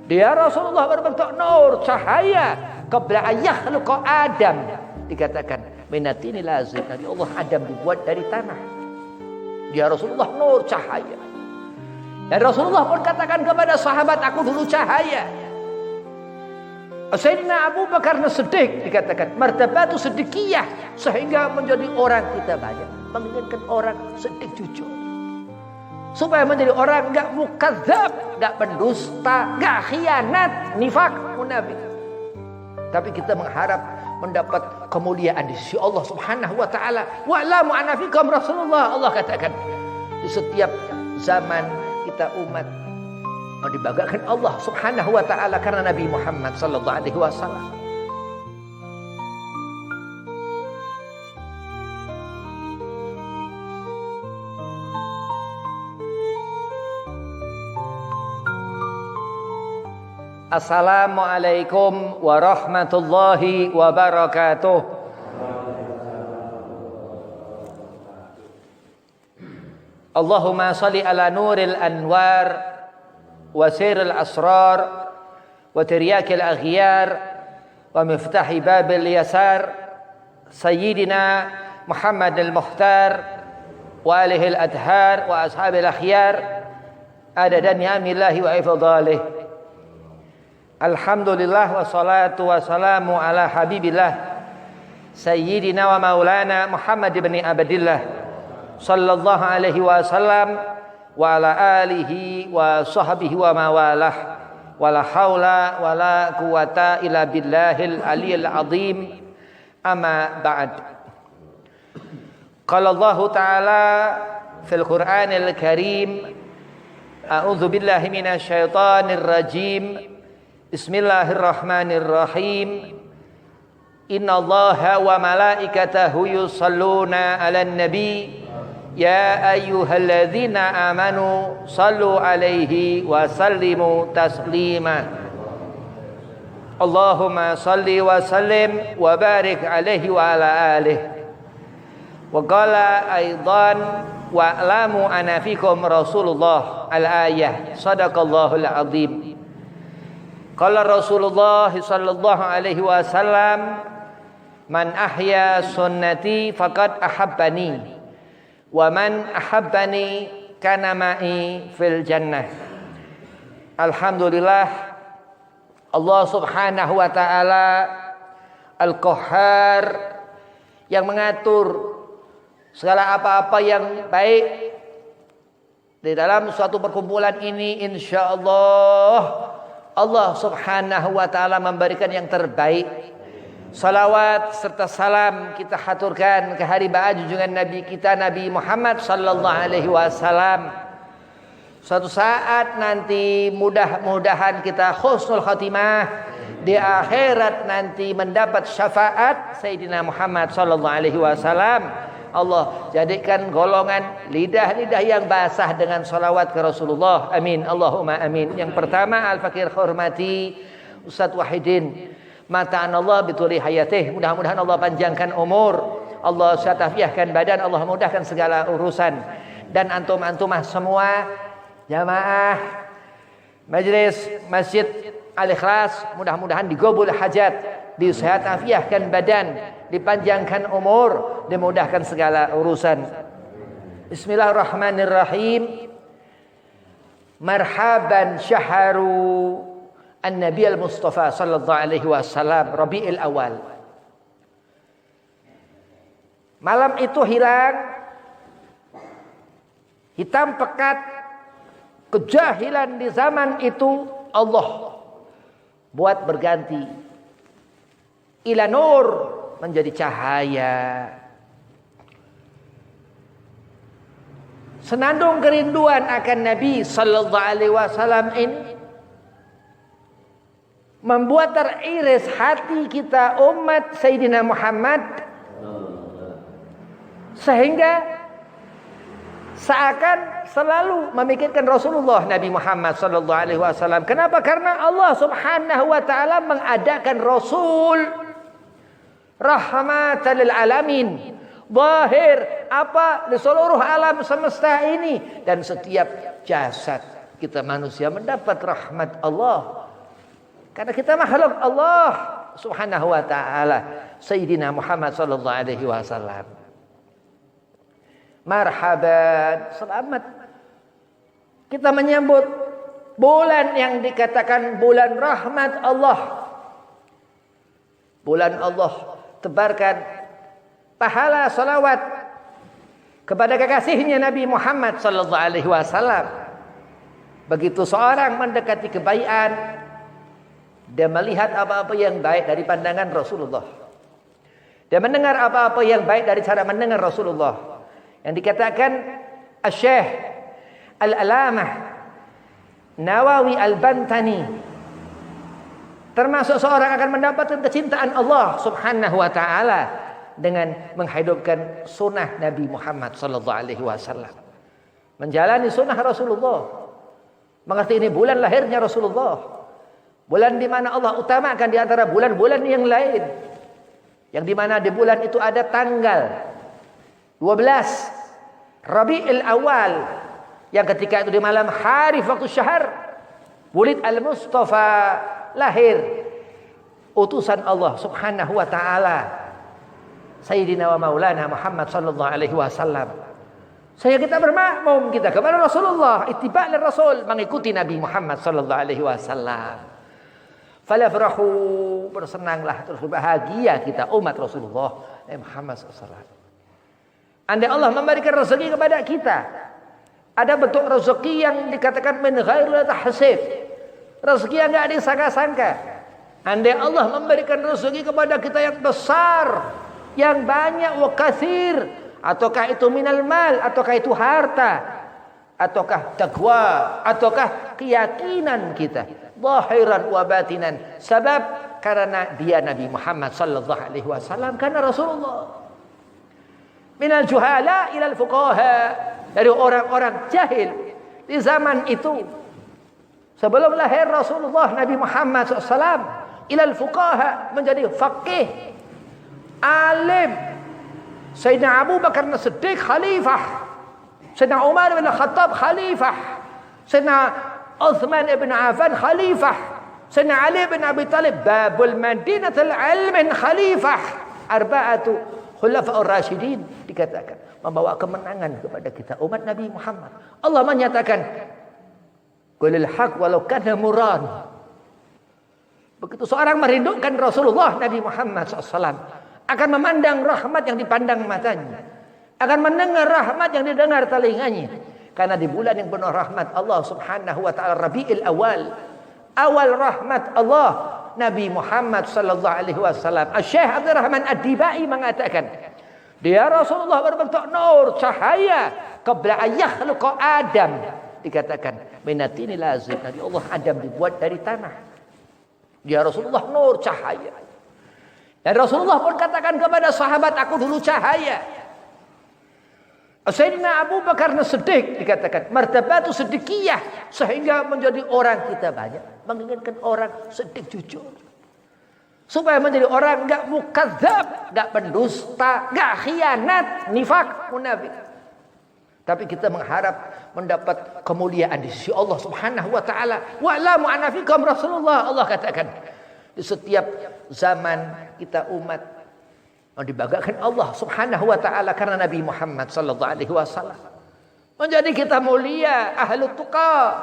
Dia Rasulullah berbentuk nur, cahaya. Qabla ayyahluqa Adam. Dikatakan minatini lazim. Nabi Allah Adam dibuat dari tanah. Dia Rasulullah nur, cahaya. Dan Rasulullah pun katakan kepada sahabat, aku dulu cahaya. Sayyidina Abu Bakar As-Siddiq dikatakan martabatu siddiqiyah, sehingga menjadi orang kita banyak menginginkan orang siddiq jujur. Supaya menjadi orang enggak mukadzab, enggak pendusta, enggak khianat, nifak, munafik. Tapi kita mengharap mendapat kemuliaan di sisi Allah Subhanahu wa taala. Wa la mu'anafikum Rasulullah. Allah katakan di setiap zaman kita umat mau dibanggakan Allah Subhanahu wa taala karena Nabi Muhammad sallallahu alaihi wasallam. Assalamualaikum warahmatullahi wabarakatuh. Allahumma salli ala nuril anwar wa siril asrar wa tiryakil aghyar wa miftahi babil yasar sayyidina Muhammad al-Mukhtar wa alihi al-adhar wa ashabil akhyar adadan ni'amillahi wa ifdalih. Alhamdulillah wassalatu wassalamu ala habibillah sayyidina wa maulana Muhammad ibn Abdillah sallallahu alaihi wasallam wa ala alihi wa sahbihi wa mawalah wala haula wala quwata illa billahil aliyil azim amma ba'd. Qala Allah ta'ala fil Qur'anil Karim a'udzu billahi minasy syaithanir rajim. Bismillahirrahmanirrahim. Innallaha wa malaikatahu yusalluna 'alan nabi ya ayyuhalladzina amanu sallu 'alaihi wa sallimu taslima. Allahumma salli wa sallim wa barik 'alaihi wa ala alihi. Wa qala aidan wa'lamu anna fikum Rasulullah al-ayah sadaqallahul azim. Qala Rasulullah sallallahu alaihi wasallam man ahya sunnati faqad ahabbani wa man ahabbani kana ma'i fil jannah. Alhamdulillah, Allah Subhanahu wa taala Al-Qahhar yang mengatur segala apa-apa yang baik di dalam suatu perkumpulan ini. Insyaallah Allah Subhanahu wa taala memberikan yang terbaik. Salawat serta salam kita haturkan ke haribaan junjungan Nabi kita Nabi Muhammad sallallahu alaihi wasallam. Suatu saat nanti mudah-mudahan kita husnul khatimah di akhirat nanti mendapat syafaat Sayyidina Muhammad sallallahu alaihi wasallam. Allah jadikan golongan lidah-lidah yang basah dengan salawat ke Rasulullah. Amin. Allahumma amin. Yang pertama al-fakir hormati Ustaz Wahidin mata'an Allah bituli hayatih. Mudah-mudahan Allah panjangkan umur, Allah syatafiahkan badan, Allah mudahkan segala urusan. Dan antum-antumah semua jamaah Majelis Masjid Al-Ikhlas mudah-mudahan digobul hajat, disyatafiahkan badan, dipanjangkan umur, dimudahkan segala urusan. Bismillahirrahmanirrahim. Marhaban syaharu an-nabi al-mustafa sallallahu alaihi wasallam Rabiul Awal. Malam itu hilang, hitam pekat, kejahilan di zaman itu Allah buat berganti ila nur, menjadi cahaya. Senandung kerinduan akan Nabi sallallahu alaihi wasallam ini membuat teriris hati kita umat Sayyidina Muhammad, sehingga seakan selalu memikirkan Rasulullah Nabi Muhammad sallallahu alaihi wasallam. Kenapa? Karena Allah Subhanahu wa taala mengadakan Rasul rahmatan lil alamin, zahir apa di seluruh alam semesta ini, dan setiap jasad kita manusia mendapat rahmat Allah Karena kita makhluk Allah Subhanahu wa taala. Sayyidina Muhammad sallallahu alaihi wasallam. Marhaban, selamat. Kita menyambut bulan yang dikatakan bulan rahmat Allah. Bulan Allah, tebarkan pahala salawat kepada kekasihnya Nabi Muhammad sallallahu alaihi wasallam. Begitu seorang mendekati kebaikan, dia melihat apa-apa yang baik dari pandangan Rasulullah. Dia mendengar apa-apa yang baik dari cara mendengar Rasulullah. Yang dikatakan Asy-Syaikh Al-Alamah Nawawi Al-Bantani, termasuk seorang akan mendapatkan kecintaan Allah Subhanahu wa taala dengan menghidupkan sunnah Nabi Muhammad sallallahu alaihi wasallam. Menjalani sunnah Rasulullah. Mengerti ini bulan lahirnya Rasulullah. Bulan di mana Allah utamakan di antara bulan-bulan yang lain. Yang di mana di bulan itu ada tanggal 12 Rabiul Awal, yang ketika itu di malam hari waktu syahr Wulid al-Mustafa, lahir utusan Allah Subhanahu wa taala Sayyidina wa Maulana Muhammad sallallahu alaihi wasallam. Saya kita bermakmum kita kepada Rasulullah, ittiba' lir Rasul, mengikuti Nabi Muhammad sallallahu alaihi wasallam. Falafrahu, bersenanglah, terus bahagia kita umat Rasulullah Muhammad SAW. Andai Allah memberikan rezeki kepada kita, ada bentuk rezeki yang dikatakan min ghairi tahsib, rezeki yang enggak disangka-sangka. Andai Allah memberikan rezeki kepada kita yang besar, yang banyak, wa katsir, ataukah itu minal mal, ataukah itu harta, ataukah taqwa, ataukah keyakinan kita, zahiran wa batinan. Sebab karena dia Nabi Muhammad sallallahu alaihi wasallam, karena Rasulullah. Minal juhala ilal fuqaha, dari orang-orang jahil di zaman itu sebelum lahir Rasulullah Nabi Muhammad SAW, ilal fuqaha, menjadi faqih, alim. Sayyidina Abu Bakar As-Siddiq khalifah, Sayyidina Umar bin Khattab khalifah, Sayyidina Uthman ibn Affan khalifah, Sayyidina Ali bin Abi Talib babul madinatul ilmin khalifah, arba'atu khulafa'ur rasyidin, dikatakan membawa kemenangan kepada kita umat Nabi Muhammad. Allah menyatakan qulil haq walau kana muran. Begitu seorang merindukan Rasulullah Nabi Muhammad SAW, akan memandang rahmat yang dipandang matanya, akan mendengar rahmat yang didengar telinganya. Karena di bulan yang penuh rahmat Allah Subhanahu wa taala, Rabiul Awal, awal rahmat Allah, Nabi Muhammad sallallahu alaihi wasallam. Asy-Syaikh Abdurrahman Ad-Dibai mengatakan, dia Rasulullah berbentuk nur, cahaya, qabla ayakhluqa Adam. Dikatakan minatini lazim, dari Allah Adam dibuat dari tanah. Dia Rasulullah nur, cahaya. Dan Rasulullah pun katakan kepada sahabat, aku dulu cahaya. Sayyidina Abu Bakar As-Siddiq dikatakan martabatu siddiqiyah, sehingga menjadi orang kita banyak menginginkan orang siddiq, jujur, supaya menjadi orang enggak mukadzab, enggak pendusta, enggak khianat, nifak, munafik. Tapi kita mengharap mendapat kemuliaan di sisi Allah Subhanahu wa taala. Wa la mu'anafikum Rasulullah, Allah katakan di setiap zaman kita umat dibanggakan Allah Subhanahu wa taala karena Nabi Muhammad sallallahu alaihi wasallam. Menjadi kita mulia, ahlu tuqa,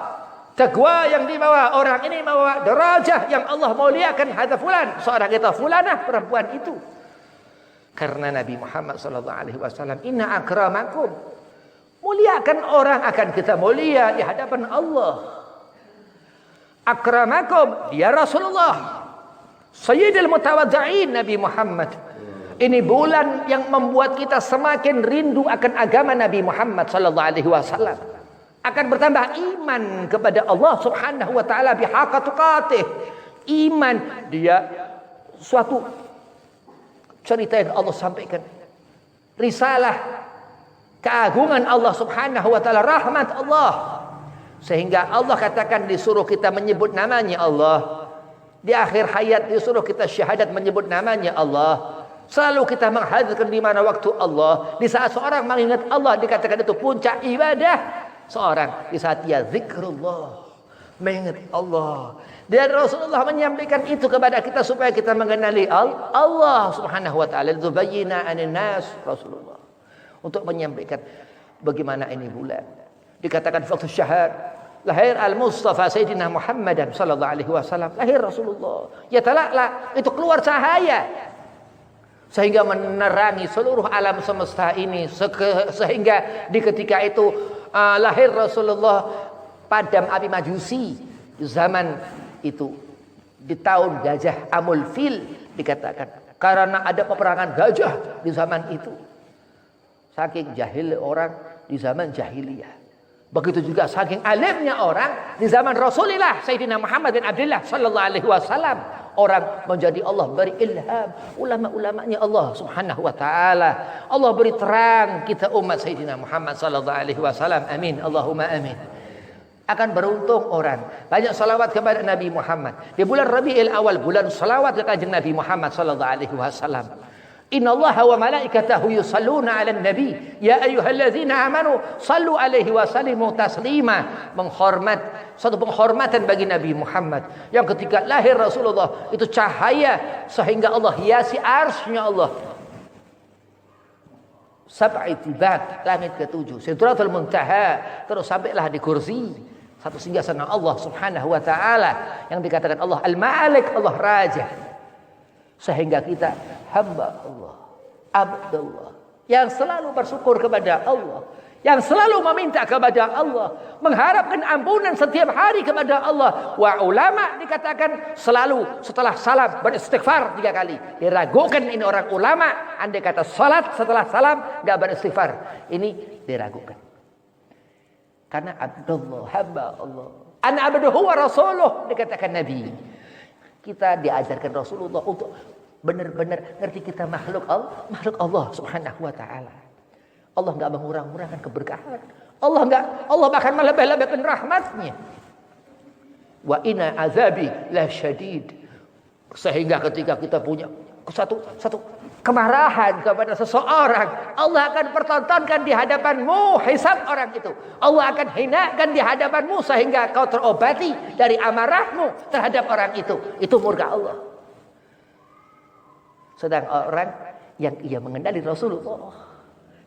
taqwa yang dibawa orang ini membawa derajah yang Allah muliakan hadza fulan, seorang kita fulanah, perempuan itu. Karena Nabi Muhammad sallallahu alaihi wasallam, inna akramakum, muliakan orang akan kita mulia di hadapan Allah. Akramakum ya Rasulullah, Sayyidil Mutawaddi'in Nabi Muhammad. Ini bulan yang membuat kita semakin rindu akan agama Nabi Muhammad sallallahu alaihi wasallam. Akan bertambah iman kepada Allah Subhanahu wa taala bihaqqa tuqatih. Iman dia suatu cerita yang Allah sampaikan. Risalah keagungan Allah Subhanahu wa taala, rahmat Allah. Sehingga Allah katakan disuruh kita menyebut namanya Allah. Di akhir hayat disuruh kita syahadat menyebut namanya Allah. Selalu kita menghadirkan di mana waktu Allah. Di saat seorang mengingat Allah, dikatakan itu puncak ibadah seorang. Di saat dia zikrullah, mengingat Allah. Dan Rasulullah menyampaikan itu kepada kita supaya kita mengenali Allah Subhanahu wa taala. Itu bayyina anin nas Rasulullah. Untuk menyampaikan bagaimana ini bulan. Dikatakan waktu syahr lahir al-Mustafa Sayyidina Muhammadan sallallahu alaihi wasallam. Lahir Rasulullah. Ya talaklah itu keluar cahaya sehingga menerangi seluruh alam semesta ini, sehingga di ketika itu lahir Rasulullah padam api majusi di zaman itu, di tahun gajah Amul Fil dikatakan, karena ada peperangan gajah di zaman itu. Saking jahil orang di zaman jahiliyah. Begitu juga saking alimnya orang di zaman Rasulullah Sayyidina Muhammad bin Abdullah sallallahu alaihi wasallam. Orang menjadi Allah beri ilham, ulama-ulamanya Allah Subhanahu wa taala. Allah beri terang kita umat Sayyidina Muhammad sallallahu alaihi wasallam. Amin. Allahumma amin. Akan beruntung orang banyak salawat kepada Nabi Muhammad. Di bulan Rabiul Awal, bulan salawat kepada kanjeng Nabi Muhammad sallallahu alaihi wasallam. Innallaha wa malaikatahu yusalluna 'alan nabi ya ayyuhalladzina amanu sallu alaihi wa sallimu taslima. Satu penghormatan bagi Nabi Muhammad yang ketika lahir Rasulullah itu cahaya sehingga Allah hiasi arsy-Nya Allah. Sab'i tibak, langit ke-7, Sidratul Muntaha, terus sampailah di kursi, satu singgasana Allah Subhanahu wa taala yang dikatakan Allah Al-Malik, Allah Raja. Sehingga kita hamba Allah, abdullah yang selalu bersyukur kepada Allah, yang selalu meminta kepada Allah, mengharapkan ampunan setiap hari kepada Allah. Wa ulama dikatakan selalu setelah salam beristighfar 3 kali. Diragukan ini orang ulama, andai kata salat setelah salam enggak beristighfar. Ini diragukan. Karena abdullah, hamba Allah. Ana abduhu wa rasuluh dikatakan Nabi. Kita diajarkan Rasulullah untuk benar-benar ngerti kita makhluk Allah Subhanahu wa taala. Allah enggak mengurang-urangkan keberkahan. Allah bahkan melebih-lebihkan rahmatnya. Wa inna azabi la syadid. Sehingga ketika kita punya satu kemarahan kepada seseorang, Allah akan pertontonkan di hadapanmu hisab orang itu. Allah akan hinakan di hadapanmu sehingga kau terobati dari amarahmu terhadap orang itu. Itu murka Allah. Sedang orang yang ia mengenali Rasulullah,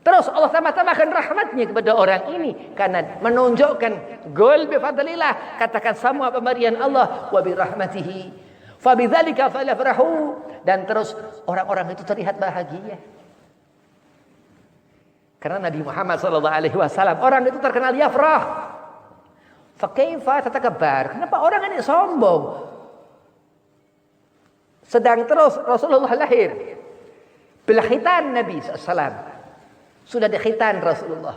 terus Allah tambah-tambahkan rahmatnya kepada orang ini karena menunjukkan gol bi fadlillah, katakan semua pemberian Allah wa bi rahmatihi fabidzalika falafrahu, dan terus orang-orang itu terlihat bahagia. Karena Nabi Muhammad sallallahu alaihi wasallam orang itu terkenal yafrah. Fa kaifa tatakabbar? Kenapa orang ini sombong? Sedang terus Rasulullah lahir. Bila khitan Nabi SAW. Sudah dikhitan Rasulullah.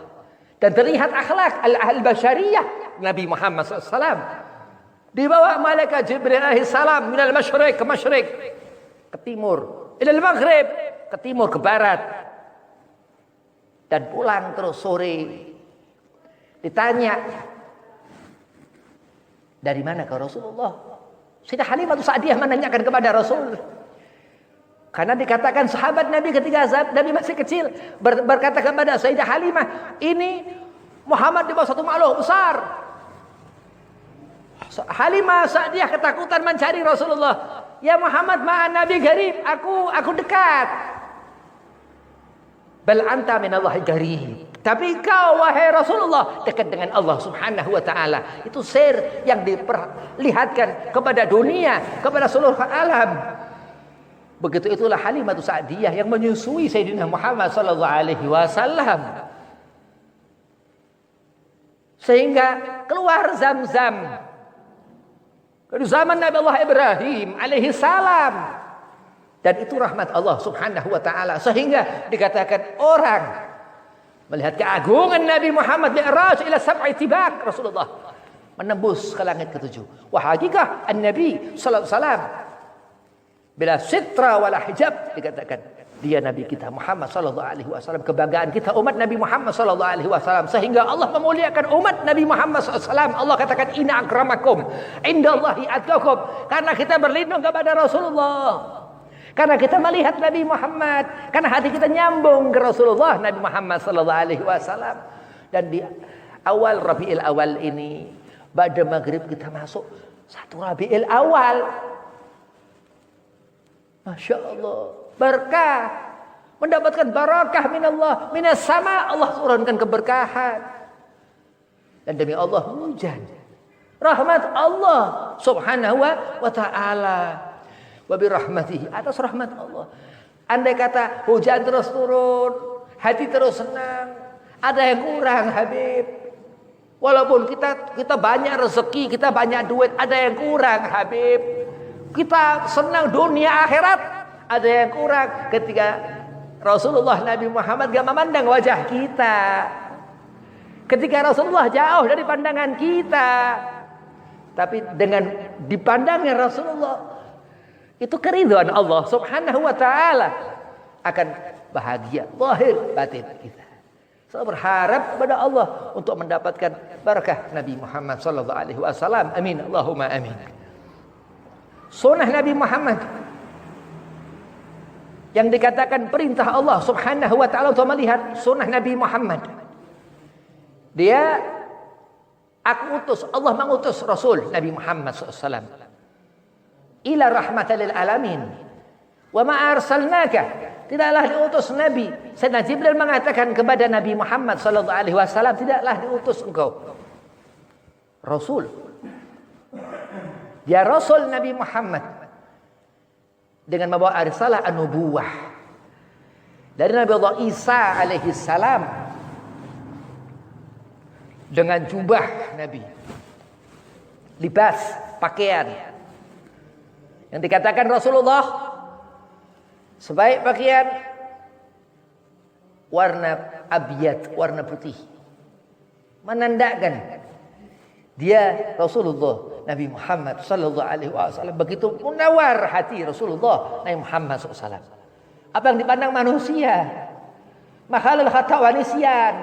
Dan terlihat akhlak al-bashariyah Nabi Muhammad SAW. Dibawa malaikat Jibril alaihissalam minal masyriq ke masyriq, ke timur, ilal maghrib, ke timur, ke barat. Dan pulang terus sore. Ditanya, dari mana ke Rasulullah? Sayyidah Halimah Sa'diyah menanyakan kepada Rasul. Karena dikatakan sahabat Nabi ketika Nabi masih kecil berkata kepada Sayyidah Halimah, ini Muhammad di bawah satu makhluk besar. Halimah Sa'diyah ketakutan mencari Rasulullah. Ya Muhammad, ma'an Nabi garib, aku dekat. Bal anta minallahi garib. Tapi kau wahai Rasulullah dekat dengan Allah Subhanahu wa taala. Itu sir yang diperlihatkan kepada dunia, kepada seluruh alam. Begitu itulah Halimah Sa'diyah yang menyusui Sayyidina Muhammad sallallahu alaihi wasallam. Sehingga keluar Zam-Zam. Dari zaman Nabi Allah Ibrahim alaihi salam. Dan itu rahmat Allah Subhanahu wa taala, sehingga dikatakan orang melihat keagungan Nabi Muhammad mi'raj ila sab'i tibak, Rasulullah menembus ke langit ke-7. Wah, hakikah an-Nabi sallallahu alaihi wasallam bila sitra wala hijab, dikatakan dia Nabi kita Muhammad sallallahu alaihi wasallam, kebanggaan kita umat Nabi Muhammad sallallahu alaihi wasallam, sehingga Allah memuliakan umat Nabi Muhammad sallallahu alaihi wasallam. Allah katakan inna akramakum indallahi atqakum, karena kita berlindung kepada Rasulullah. Karena kita melihat Nabi Muhammad, karena hati kita nyambung ke Rasulullah Nabi Muhammad sallallahu alaihi wasallam. Dan di awal Rabiul Awal ini Ba'da maghrib kita masuk 1 Rabiul Awal. Masya Allah. Berkah. Mendapatkan barakah minallah. Minas sama. Allah turunkan keberkahan. Dan demi Allah hujan. Rahmat Allah subhanahu wa ta'ala. Wa birahmatihi. Atas rahmat Allah. Andai kata hujan terus turun. Hati terus senang. Ada yang kurang Habib. Walaupun kita banyak rezeki, kita banyak duit, ada yang kurang Habib. Kita senang dunia akhirat, ada yang kurang. Ketika Rasulullah Nabi Muhammad gak memandang wajah kita. Ketika Rasulullah jauh dari pandangan kita. Tapi dengan dipandangnya Rasulullah, itu keridhaan Allah subhanahu wa ta'ala. Akan bahagia, zahir batin kita. Saya berharap kepada Allah untuk mendapatkan barakah Nabi Muhammad sallallahu alaihi wasallam. Amin. Allahumma amin. Sunnah Nabi Muhammad yang dikatakan perintah Allah subhanahu wa ta'ala untuk melihat sunnah Nabi Muhammad. Allah mengutus Rasul Nabi Muhammad SAW. Ila rahmatan lil alamin. Wa ma arsalnaka. Tidaklah diutus Nabi. Sayyidina Jibril mengatakan kepada Nabi Muhammad sallallahu alaihi wasallam, tidaklah diutus engkau Rasul. Dia Rasul Nabi Muhammad dengan membawa risalah an-nubuwah dari Nabi Allah Isa alaihi salam dengan jubah Nabi, libas, pakaian yang dikatakan Rasulullah sebaik pakaian warna abyad, warna putih, menandakan dia Rasulullah Nabi Muhammad sallallahu alaihi wasallam. Begitu munawar hati Rasulullah Nabi Muhammad SAW. Apa yang dipandang manusia, makhluk khata wa nisyan.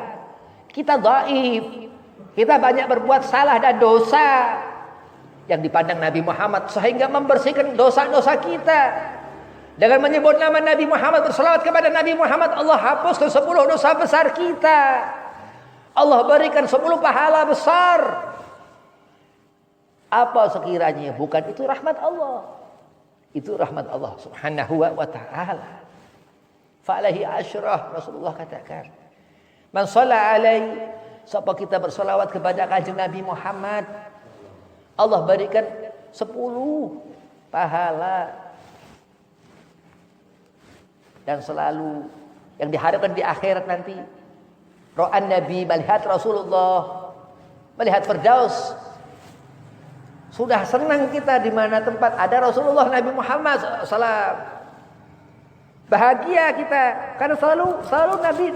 Kita dhaif, kita banyak berbuat salah dan dosa. Yang dipandang Nabi Muhammad sehingga membersihkan dosa-dosa kita. Dengan menyebut nama Nabi Muhammad, berselawat kepada Nabi Muhammad, Allah hapuskan 10 dosa besar kita. Allah berikan 10 pahala besar. Apa sekiranya bukan itu rahmat Allah? Itu rahmat Allah subhanahu wa ta'ala. Fa'alaihi asyrah, Rasulullah katakan. Man shalla alaihi, siapa kita berselawat kepada kanjeng Nabi Muhammad, Allah berikan 10 pahala. Dan selalu yang diharapkan di akhirat nanti, ro'an Nabi, melihat Rasulullah, melihat Firdaus. Sudah senang kita di mana tempat ada Rasulullah Nabi Muhammad SAW. Bahagia kita karena selalu Nabi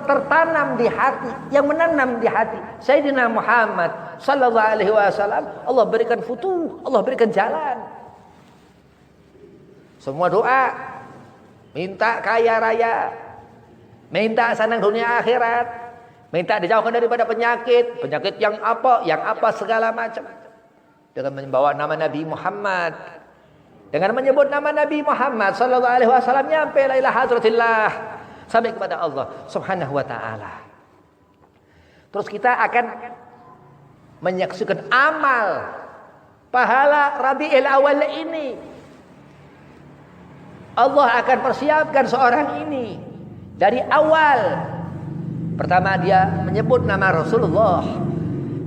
tertanam di hati, yang menanam di hati Sayyidina Muhammad sallallahu alaihi wasallam. Allah berikan futuh, Allah berikan jalan. Semua doa minta kaya raya, minta senang dunia akhirat, minta dijauhkan daripada penyakit yang apa segala macam. Dengan membawa nama Nabi Muhammad, dengan menyebut nama Nabi Muhammad sallallahu alaihi wasallam, nyampe la ilaha hadratillah, sampai kepada Allah subhanahu wa ta'ala. Terus kita akan menyaksikan amal pahala Rabiul Awal ini. Allah akan persiapkan seorang ini dari awal. Pertama dia menyebut nama Rasulullah.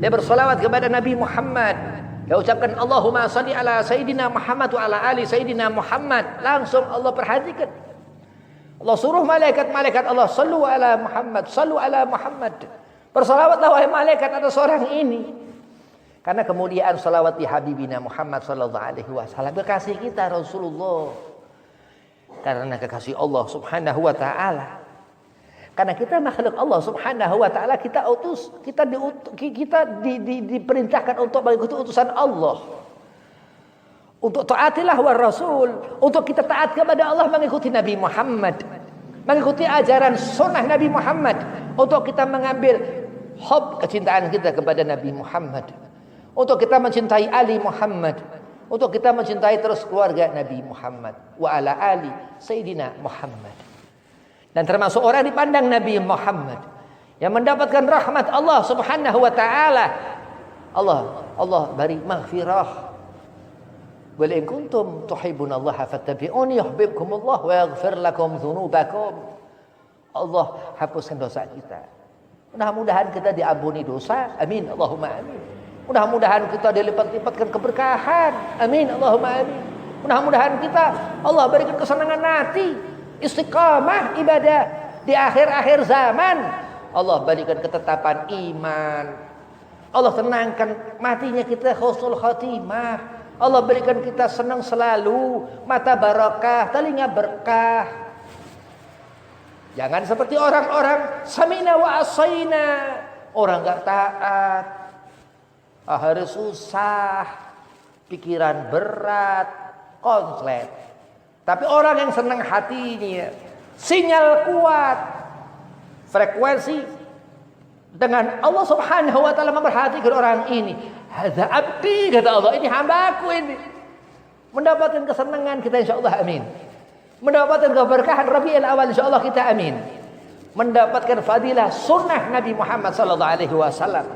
Dia bersolawat kepada Nabi Muhammad. Dia ucapkan Allahumma salli ala Sayyidina Muhammad wa ala ali Sayyidina Muhammad. Langsung Allah perhatikan. Allah suruh malaikat-malaikat Allah, sallu ala Muhammad, sallu ala Muhammad. Bersolawatlah wahai malaikat atas orang ini. Karena kemuliaan salawat di Habibina Muhammad sallallahu alaihi wasallam, kekasih kita Rasulullah. Karena kekasih Allah subhanahu wa ta'ala. Karena kita makhluk Allah subhanahu wa ta'ala, kita diperintahkan untuk mengikuti utusan Allah. Untuk taatilah war Rasul. Untuk kita taat kepada Allah, mengikuti Nabi Muhammad. Mengikuti ajaran sunnah Nabi Muhammad. Untuk kita mengambil kecintaan kita kepada Nabi Muhammad. Untuk kita mencintai Ali Muhammad. Untuk kita mencintai terus keluarga Nabi Muhammad. Wa ala ali Sayyidina Muhammad. Dan termasuk orang dipandang Nabi Muhammad yang mendapatkan rahmat Allah Subhanahu wa taala. Allah beri maghfirah. Wal in kuntum tuhibbunallaha fattabi'uni yuhibbukumullah wa yaghfir lakum dzunubakum. Allah hapuskan dosa kita. Mudah-mudahan kita diampuni dosa. Amin. Allahumma amin. Mudah-mudahan kita dilipat-lipatkan keberkahan. Amin. Allahumma amin. Mudah-mudahan kita Allah berikan kesenangan hati, istiqamah ibadah di akhir-akhir zaman. Allah berikan ketetapan iman. Allah tenangkan matinya kita husnul khatimah. Allah berikan kita senang selalu, mata barakah, telinga berkah. Jangan seperti orang-orang sami'na wa asaina, orang enggak taat, hari susah, pikiran berat, konslet. Tapi orang yang senang hatinya, sinyal kuat, frekuensi dengan Allah Subhanahu wa taala memperhatikan orang ini. Hadza abdi, kata Allah, ini hambaku ini. Mendapatkan kesenangan kita insyaallah, amin. Mendapatkan keberkahan Rabiul Awal insyaallah kita, amin. Mendapatkan fadilah sunnah Nabi Muhammad sallallahu alaihi wasallam.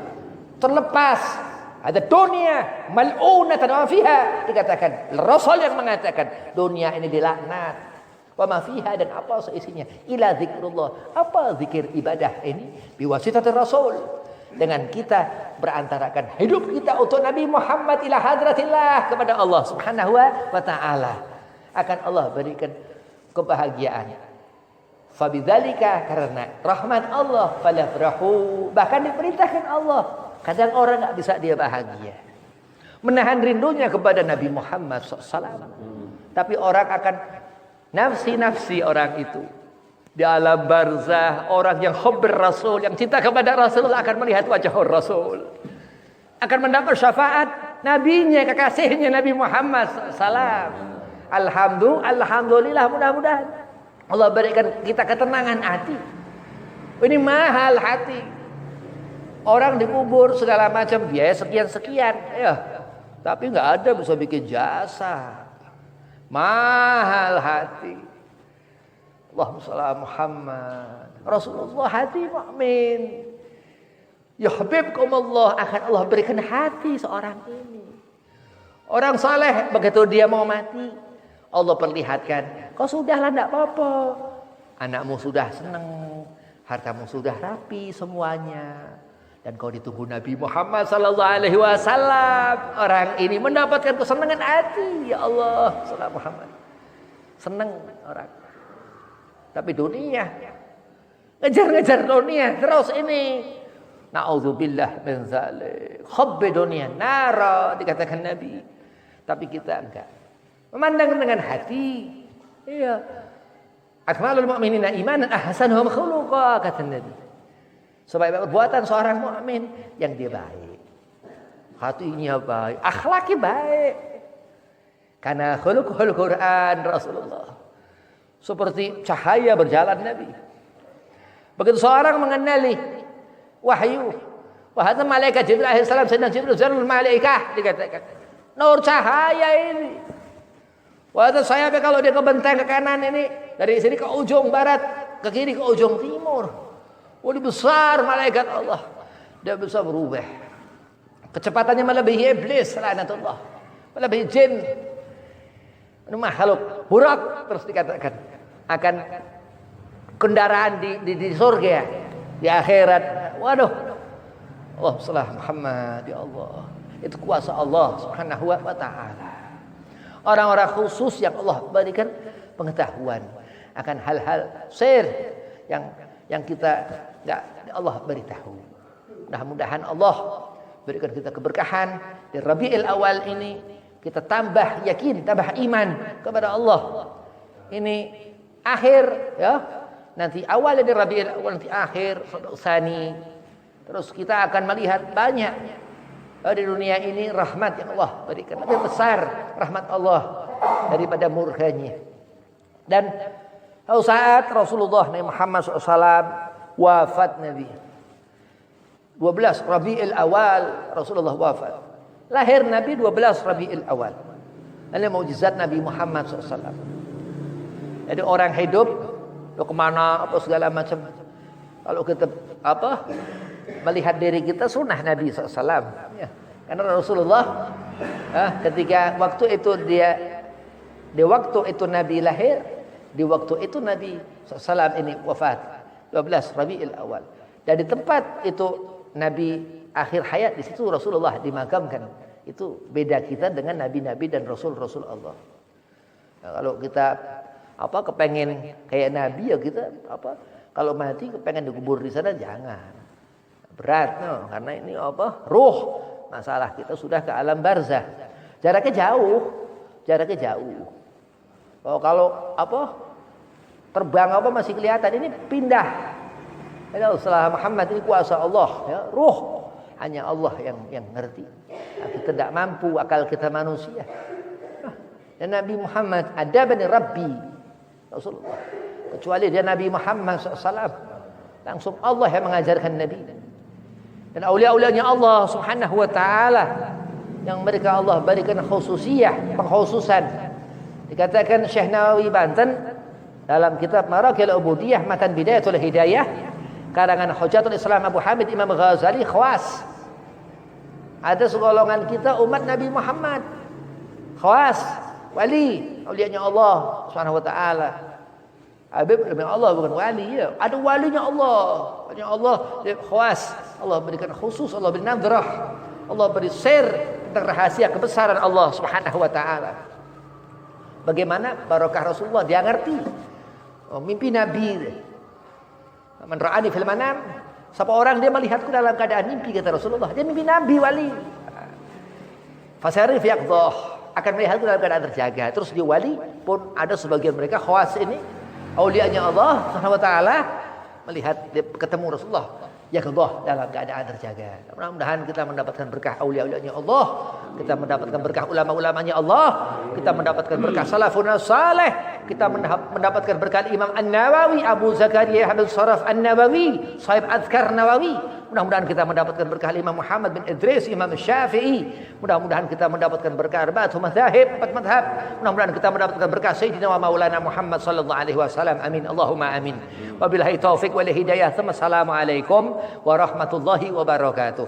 Terlepas ada dunia mal'unatan wa fiha, dikatakan Rasul yang mengatakan dunia ini dilaknat. Wa ma fiha, dan apa seisinya, ila zikrullah, apa zikir ibadah ini biwasitatir Rasul, dengan kita berantarakan hidup kita untuk Nabi Muhammad ila hadratillah, kepada Allah Subhanahu wa taala, akan Allah berikan kebahagiaan. Fabidzalika, karena rahmat Allah, falafrahu, bahkan diperintahkan Allah. Kadang orang enggak bisa dia bahagia, menahan rindunya kepada Nabi Muhammad SAW. Tapi orang akan nafsi-nafsi orang itu di alam barzah. Orang yang hubber Rasul, yang cinta kepada Rasulullah, akan melihat wajah Rasul, akan mendapat syafaat nabinya, kekasihnya Nabi Muhammad SAW. Alhamdulillah, mudah-mudahan Allah berikan kita ketenangan hati. Ini mahal hati. Orang dikubur segala macam biaya sekian-sekian, ya, tapi nggak ada bisa bikin jasa. Mahal hati. Allahumma shalli ala Muhammad. Rasulullah hati mukmin. Yuhibbukumullah, akan Allah berikan hati seorang ini. Orang saleh begitu dia mau mati, Allah perlihatkan, kau sudahlah, tidak apa-apa. Anakmu sudah senang, hartamu sudah rapi semuanya, dan kau ditunggu Nabi Muhammad sallallahu alaihi wasallam. Orang ini mendapatkan kesenangan hati. Ya Allah, sallallahu Muhammad. Senang orang. Tapi dunia, ngejar-ngejar dunia terus ini. Na'udzubillah min dzalik. Hubbi dunia nara, dikatakan Nabi. Tapi kita enggak. Memandang dengan hati. Iya. Akmalul mu'minina imanan ahsanuhum khuluqa, kata Nabi. Sebaik perbuatan seorang mukmin yang dia baik, hatinya baik, akhlaknya baik. Karena khuluqul Quran Rasulullah seperti cahaya berjalan Nabi. Begitu seorang mengenali wahyu, wahai malaikat Jibril alaihissalam, sedang Jibril zalul malaikah, dikatakan nur cahaya ini. Wahai saya kalau dia ke benteng ke kanan ini, dari sini ke ujung barat, ke kiri ke ujung timur. Wali besar malaikat Allah, dia bisa berubah. Kecepatannya melebihi iblis, laknatullah, melebihi jin. Ini makhluk burak, terus dikatakan akan kendaraan di surga, di akhirat. Waduh, Allah salah Muhammad, ya Allah, itu kuasa Allah Subhanahu wa taala. Orang-orang khusus yang Allah berikan pengetahuan akan hal-hal sir yang kita enggak Allah beritahu. Mudah-mudahan Allah berikan kita keberkahan di Rabiul Awal ini, kita tambah yakin, tambah iman kepada Allah. Ini akhir, ya. Nanti awal di Rabiul Awal, nanti akhir Sani. Terus kita akan melihat banyak di dunia ini rahmat yang Allah berikan. Lebih besar rahmat Allah daripada murkanya. Dan saat Rasulullah Nabi Muhammad SAW wafat, Nabi 12 Rabiul Awal Rasulullah wafat. Lahir Nabi 12 Rabiul Awal. Ini mukjizat Nabi Muhammad SAW. Jadi orang hidup kemana apa segala macam, Kalau kita melihat diri kita sunnah Nabi SAW. Ya. Karena Rasulullah ketika waktu itu di waktu itu Nabi lahir, di waktu itu Nabi SAW ini wafat 12 Rabiul Awal. Dan di tempat itu Nabi akhir hayat, di situ Rasulullah dimakamkan. Itu beda kita dengan nabi-nabi dan rasul-rasul Allah. Nah, kalau kita kepengen kayak Nabi ya kita kalau mati kepengen dikubur di sana jangan. Berat karena ini ruh. Masalah kita sudah ke alam barzah. Jaraknya jauh. Kalau terbang masih kelihatan, ini pindah. Setelah Muhammad ini kuasa Allah, ya, ruh hanya Allah yang ngerti. Nah, kita tidak mampu, akal kita manusia. Dan Nabi Muhammad ada bani Rabbi Rasulullah. Kecuali dia Nabi Muhammad SAW, langsung Allah yang mengajarkan Nabi. Dan aulia-aulianya Allah Subhanahu wa taala yang mereka Allah berikan khususiyah, pengkhususan. Dikatakan Syekh Nawawi Banten dalam kitab Marakil Ubudiyah Matan Bidayatul Hidayah karangan Hujatul Islam Abu Hamid Imam Ghazali khawas. Ada segolongan kita umat Nabi Muhammad khawas, wali, aulianya Allah Subhanahu wa taala. Habib demi Allah bukan wali ya. Ada walinya Allah. Walinya Allah dia khawas. Allah berikan khusus, Allah beri nadrah. Allah beri share tentang rahasia kebesaran Allah Subhanahu wa taala. Bagaimana barokah Rasulullah dia ngerti. Mimpi Nabi. Man ra'ani fil manam. Siapa orang dia melihatku dalam keadaan mimpi kata Rasulullah. Dia mimpi Nabi wali. Fasarif yaqdah akan melihatku dalam keadaan terjaga. Terus di wali pun ada sebagian mereka khawas ini aulianya Allah Subhanahu wa taala melihat ketemu Rasulullah yaqdah dalam keadaan terjaga. Mudah-mudahan kita mendapatkan berkah aulia-aulianya Allah, kita mendapatkan berkah ulama-ulamanya Allah, kita mendapatkan berkah salafun saleh, kita mendapatkan berkah Imam An-Nawawi, Abu Zakaria Hamid Sharaf An-Nawawi, Sahib Azkar Nawawi. Mudah-mudahan kita mendapatkan berkah Imam Muhammad bin Idris, Imam Syafi'i. Mudah-mudahan kita mendapatkan berkah arba'atu madzhab, 4 mazhab. Mudah-mudahan kita mendapatkan berkah Sayyidina wa Maulana Muhammad sallallahu alaihi wasallam. Amin. Allahumma amin. Wabillahi taufik wal hidayah. Assalamualaikum warahmatullahi wabarakatuh.